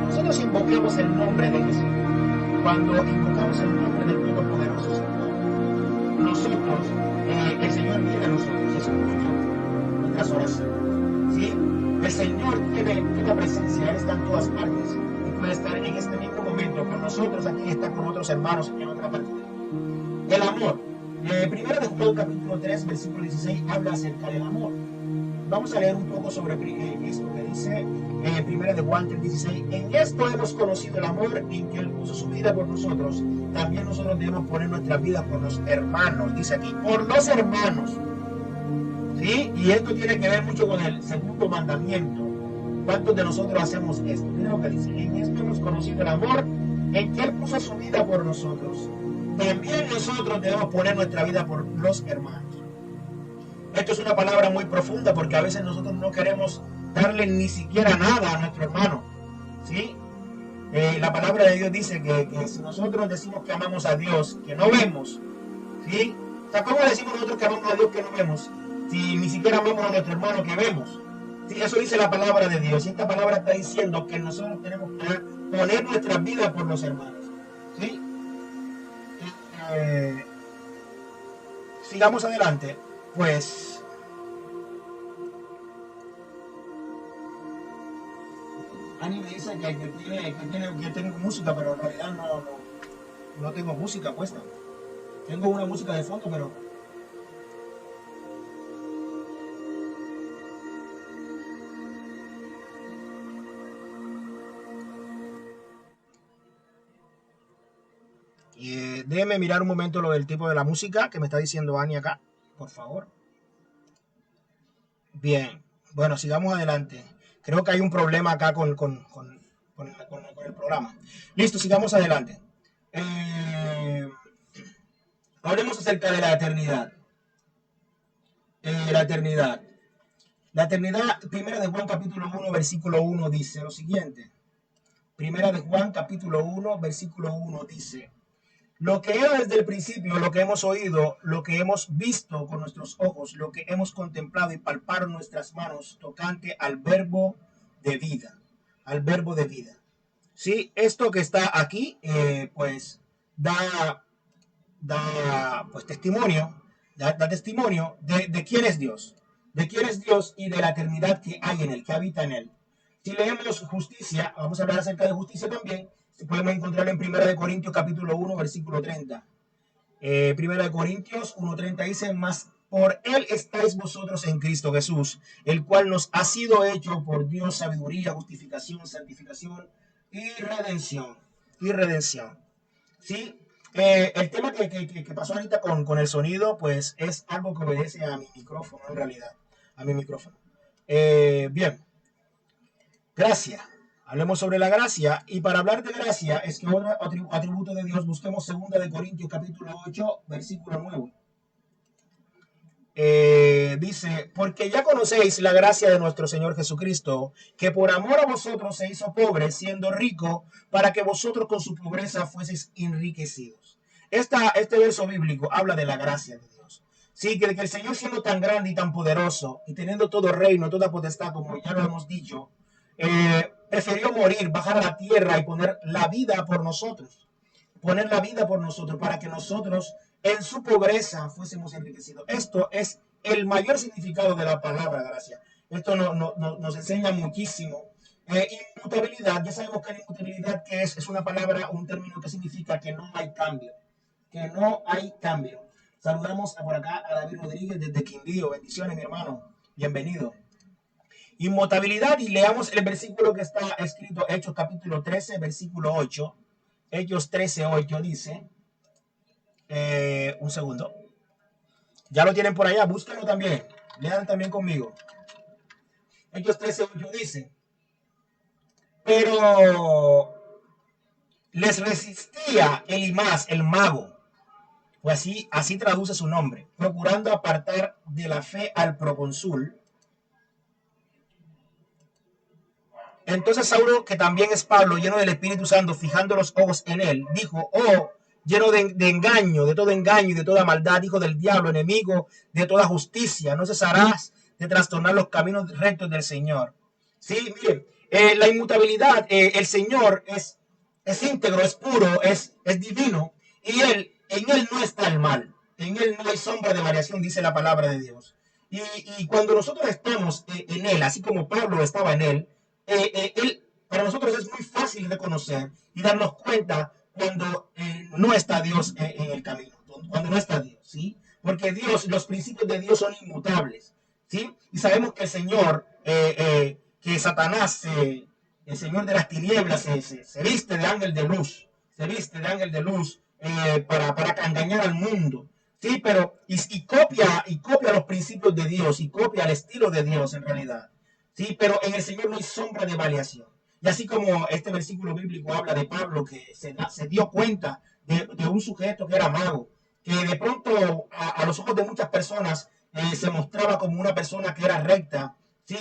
Nosotros invocamos el nombre de Jesús. Cuando invocamos el nombre del Todopoderoso Señor, nosotros, el Señor viene a nosotros y escucha nuestras oraciones. ¿Sí? El Señor tiene una presencia, Él está en todas partes y puede estar en este mismo momento con nosotros aquí, está con otros hermanos en otra parte. El amor. Primero de Juan capítulo 3, versículo 16, habla acerca del amor. Vamos a leer un poco sobre esto que dice Primera de Juan 3, 16. En esto hemos conocido el amor en que Él puso su vida por nosotros. También nosotros debemos poner nuestra vida por los hermanos. Dice aquí, por los hermanos. ¿Sí? Y esto tiene que ver mucho con el segundo mandamiento. ¿Cuántos de nosotros hacemos esto? Mira lo que dice. En esto hemos conocido el amor en que Él puso su vida por nosotros. También nosotros debemos poner nuestra vida por los hermanos. Esto es una palabra muy profunda porque a veces nosotros no queremos darle ni siquiera nada a nuestro hermano. ¿Sí? La palabra de Dios dice que si nosotros decimos que amamos a Dios, que no vemos, ¿sí? O sea, ¿cómo decimos nosotros que amamos a Dios que no vemos? Si ni siquiera amamos a nuestro hermano que vemos. ¿Sí? Eso dice la palabra de Dios. Y esta palabra está diciendo que nosotros tenemos que poner nuestra vida por los hermanos. ¿Sí? Sigamos adelante. Pues Ani me dice que tengo música, pero en realidad no tengo música puesta. Tengo una música de fondo, pero déjeme mirar un momento lo del tipo de la música que me está diciendo Ani acá, por favor. Bien, bueno, sigamos adelante. Creo que hay un problema acá con el programa. Listo, sigamos adelante. Hablemos acerca de la eternidad. La eternidad. La eternidad, primera de Juan capítulo 1, versículo 1 dice lo siguiente. Primera de Juan capítulo 1, versículo 1 dice: lo que era desde el principio, lo que hemos oído, lo que hemos visto con nuestros ojos, lo que hemos contemplado y palparon nuestras manos tocante al verbo de vida. Al verbo de vida. Sí, esto que está aquí, pues da pues testimonio, da testimonio de quién es Dios. De quién es Dios y de la eternidad que hay en él, que habita en él. Si leemos justicia, vamos a hablar acerca de justicia también. Podemos encontrarlo en 1 Corintios capítulo 1, versículo 30. Primera de Corintios 1:30 dice, más por él estáis vosotros en Cristo Jesús, el cual nos ha sido hecho por Dios sabiduría, justificación, santificación y redención. Y redención. ¿Sí? El tema que pasó ahorita con el sonido, pues es algo que obedece a mi micrófono, en realidad. A mi micrófono. Bien. Gracia. Hablemos sobre la gracia. Y para hablar de gracia, es que otro atributo de Dios, busquemos 2 Corintios capítulo 8, versículo 9. Dice, porque ya conocéis la gracia de nuestro Señor Jesucristo, que por amor a vosotros se hizo pobre, siendo rico, para que vosotros con su pobreza fueseis enriquecidos. Este verso bíblico habla de la gracia de Dios. Sí, que el Señor, siendo tan grande y tan poderoso, y teniendo todo reino, toda potestad, como ya lo hemos dicho, prefirió morir, bajar a la tierra y poner la vida por nosotros. Poner la vida por nosotros, para que nosotros en su pobreza fuésemos enriquecidos. Esto es el mayor significado de la palabra gracia. Esto nos enseña muchísimo. Inmutabilidad, ya sabemos que la inmutabilidad que es una palabra, un término que significa que no hay cambio. Que no hay cambio. Saludamos por acá a David Rodríguez desde Quindío. Bendiciones, mi hermano. Bienvenido. Inmutabilidad, y leamos el versículo que está escrito, Hechos capítulo 13, versículo 8. Hechos 13:8 dice, un segundo, ya lo tienen por allá, búsquenlo también, lean también conmigo. Hechos 13:8 dice, pero les resistía Elimas, el mago, pues así traduce su nombre, procurando apartar de la fe al procónsul. Entonces Saulo, que también es Pablo, lleno del Espíritu Santo, fijando los ojos en él, dijo, oh, lleno de engaño, de todo engaño y de toda maldad, hijo del diablo, enemigo de toda justicia, no cesarás de trastornar los caminos rectos del Señor. Sí, miren, la inmutabilidad, el Señor es íntegro, es puro, es divino, y en él no está el mal, en él no hay sombra de variación, dice la palabra de Dios. Y cuando nosotros estamos en él, así como Pablo estaba en él, para nosotros es muy fácil reconocer y darnos cuenta cuando no está Dios en el camino, cuando no está Dios, ¿sí? Porque los principios de Dios son inmutables, ¿sí? Y sabemos que el Señor, que Satanás, el Señor de las tinieblas, se viste de ángel de luz, se viste de ángel de luz para engañar al mundo, ¿sí? Pero, y copia los principios de Dios, y copia el estilo de Dios en realidad. Sí, pero en el Señor no hay sombra de variación. Y así como este versículo bíblico habla de Pablo, que se dio cuenta de un sujeto que era mago, que de pronto a los ojos de muchas personas se mostraba como una persona que era recta, ¿sí?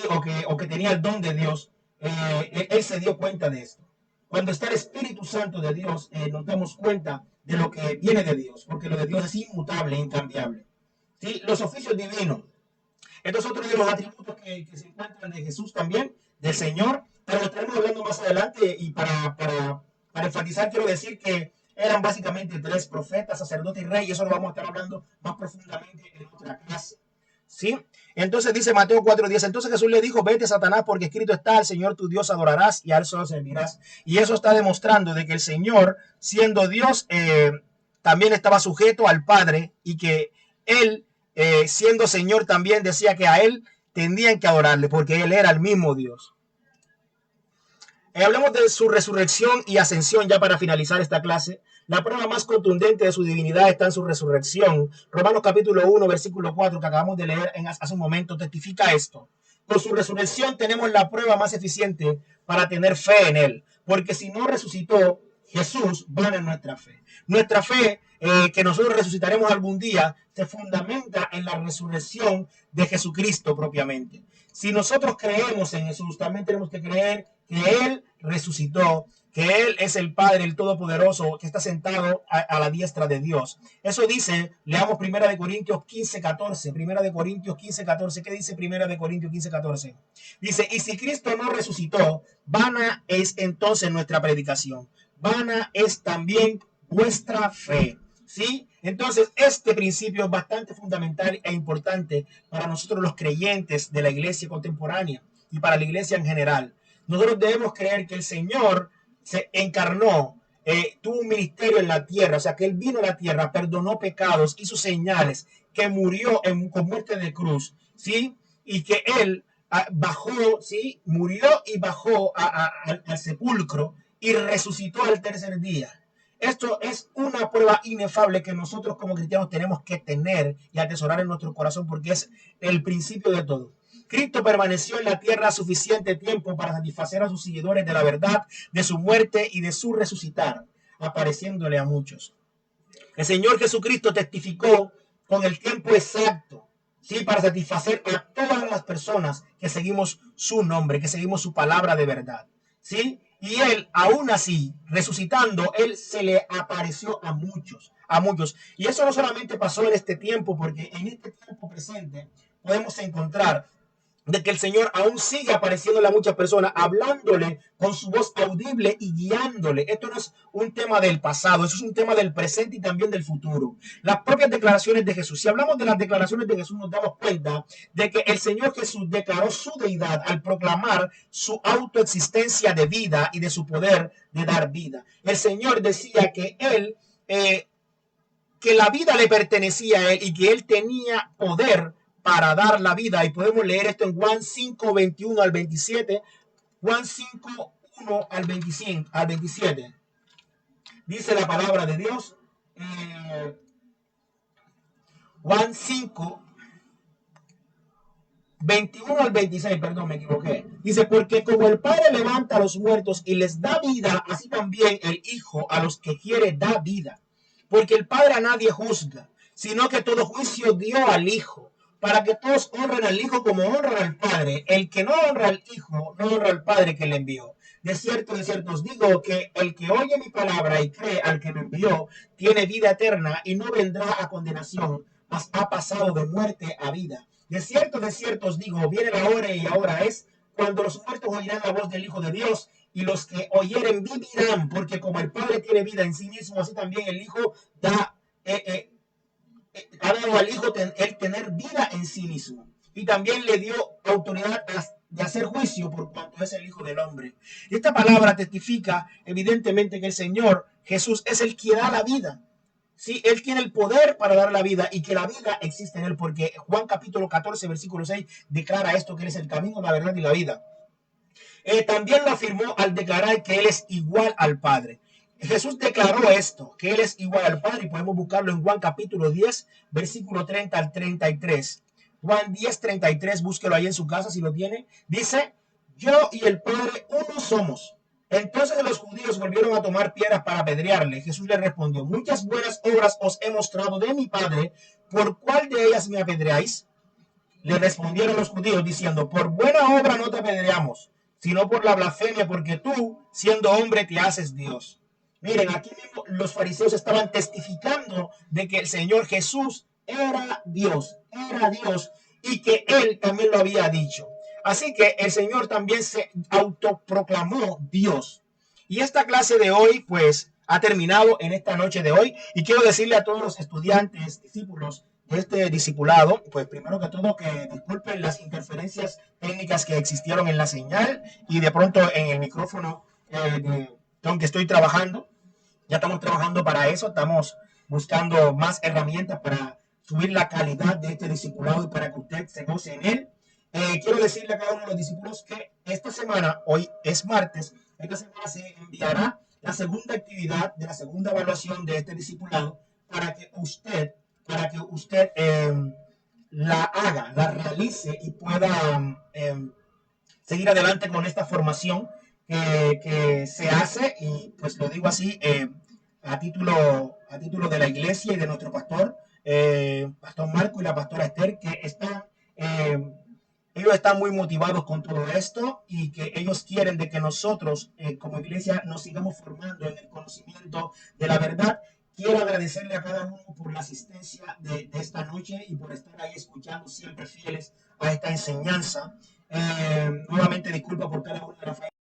o que tenía el don de Dios, él se dio cuenta de esto. Cuando está el Espíritu Santo de Dios, nos damos cuenta de lo que viene de Dios, porque lo de Dios es inmutable, incambiable. ¿Sí? Los oficios divinos. Estos son otros de los atributos que se encuentran de Jesús también, del Señor, pero lo estaremos hablando más adelante, y para enfatizar quiero decir que eran básicamente 3: profeta, sacerdote y rey, y eso lo vamos a estar hablando más profundamente en otra clase. ¿Sí? Entonces dice Mateo 4:10, entonces Jesús le dijo, vete Satanás, porque escrito está, al Señor tu Dios adorarás y a él solo servirás. Y eso está demostrando de que el Señor, siendo Dios, también estaba sujeto al Padre, y que él, siendo Señor, también decía que a él tendrían que adorarle, porque él era el mismo Dios. Hablemos de su resurrección y ascensión ya para finalizar esta clase. La prueba más contundente de su divinidad está en su resurrección. Romanos capítulo 1, versículo 4, que acabamos de leer hace un momento, testifica esto. Con su resurrección tenemos la prueba más eficiente para tener fe en él. Porque si no resucitó Jesús, vana es nuestra fe. Nuestra fe, que nosotros resucitaremos algún día, se fundamenta en la resurrección de Jesucristo propiamente. Si nosotros creemos en Jesús, también tenemos que creer que Él resucitó, que Él es el Padre, el Todopoderoso, que está sentado a la diestra de Dios. Eso dice, leamos 1 Corintios 15:14. 1 Corintios 15:14. ¿Qué dice 1 Corintios 15:14? Dice, y si Cristo no resucitó, vana es entonces nuestra predicación. Vana es también vuestra fe. ¿Sí? Entonces, este principio es bastante fundamental e importante para nosotros los creyentes de la iglesia contemporánea y para la iglesia en general. Nosotros debemos creer que el Señor se encarnó tuvo un ministerio en la tierra, o sea que él vino a la tierra, perdonó pecados, hizo señales, que murió con muerte de cruz, ¿sí? Y que él bajó, ¿sí? Murió y bajó al sepulcro y resucitó al tercer día. Esto es una prueba inefable que nosotros como cristianos tenemos que tener y atesorar en nuestro corazón porque es el principio de todo. Cristo permaneció en la tierra suficiente tiempo para satisfacer a sus seguidores de la verdad, de su muerte y de su resucitar, apareciéndole a muchos. El Señor Jesucristo testificó con el tiempo exacto, ¿sí? Para satisfacer a todas las personas que seguimos su nombre, que seguimos su palabra de verdad, ¿sí? Y él, aún así, resucitando, él se le apareció a muchos, a muchos. Y eso no solamente pasó en este tiempo, porque en este tiempo presente podemos encontrar de que el Señor aún sigue apareciéndole a muchas personas, hablándole con su voz audible y guiándole. Esto no es un tema del pasado, eso es un tema del presente y también del futuro. Las propias declaraciones de Jesús. Si hablamos de las declaraciones de Jesús, nos damos cuenta de que el Señor Jesús declaró su deidad al proclamar su autoexistencia de vida y de su poder de dar vida. El Señor decía que él, que la vida le pertenecía a él y que él tenía poder para dar la vida. Y podemos leer esto en Juan 5, 21 al 27. Juan 5, 1 al 25, al 27. Dice la palabra de Dios. Juan 5, 21 al 26, perdón, me equivoqué. Dice, porque como el Padre levanta a los muertos y les da vida, así también el Hijo a los que quiere da vida. Porque el Padre a nadie juzga, sino que todo juicio dio al Hijo, para que todos honren al Hijo como honran al Padre. El que no honra al Hijo, no honra al Padre que le envió. De cierto os digo que el que oye mi palabra y cree al que me envió, tiene vida eterna y no vendrá a condenación, mas ha pasado de muerte a vida. De cierto os digo, viene la hora y ahora es, cuando los muertos oirán la voz del Hijo de Dios, y los que oyeren vivirán, porque como el Padre tiene vida en sí mismo, así también el Hijo ha dado al Hijo el tener vida en sí mismo. Y también le dio autoridad de hacer juicio por cuanto es el Hijo del Hombre. Y esta palabra testifica evidentemente que el Señor Jesús es el que da la vida. Sí, él tiene el poder para dar la vida y que la vida existe en él, porque Juan capítulo 14, versículo 6 declara esto, que él es el camino, la verdad y la vida. También lo afirmó al declarar que él es igual al Padre. Jesús declaró esto, que él es igual al Padre, y podemos buscarlo en Juan capítulo 10, versículo 30 al 33. Juan 10, 33, búsquelo ahí en su casa si lo tiene. Dice, yo y el Padre uno somos. Entonces los judíos volvieron a tomar piedras para apedrearle. Jesús le respondió, muchas buenas obras os he mostrado de mi Padre, ¿por cuál de ellas me apedreáis? Le respondieron los judíos diciendo, por buena obra no te apedreamos, sino por la blasfemia, porque tú, siendo hombre, te haces Dios. Miren, aquí mismo los fariseos estaban testificando de que el Señor Jesús era Dios, y que él también lo había dicho. Así que el Señor también se autoproclamó Dios. Y esta clase de hoy, pues, ha terminado en esta noche de hoy. Y quiero decirle a todos los estudiantes, discípulos de este discipulado, pues primero que todo que disculpen las interferencias técnicas que existieron en la señal y de pronto en el micrófono con que estoy trabajando. Ya estamos trabajando para eso, estamos buscando más herramientas para subir la calidad de este discipulado y para que usted se goce en él. Quiero decirle a cada uno de los discípulos que esta semana, hoy es martes, esta semana se enviará la segunda actividad de la segunda evaluación de este discipulado para que usted la haga, la realice y pueda seguir adelante con esta formación que se hace, y pues lo digo así, a título de la iglesia y de nuestro pastor, Pastor Marco y la pastora Esther, que ellos están muy motivados con todo esto y que ellos quieren de que nosotros como iglesia nos sigamos formando en el conocimiento de la verdad. Quiero agradecerle a cada uno por la asistencia de esta noche y por estar ahí escuchando, siempre fieles a esta enseñanza. Nuevamente disculpa por cada una de las fallas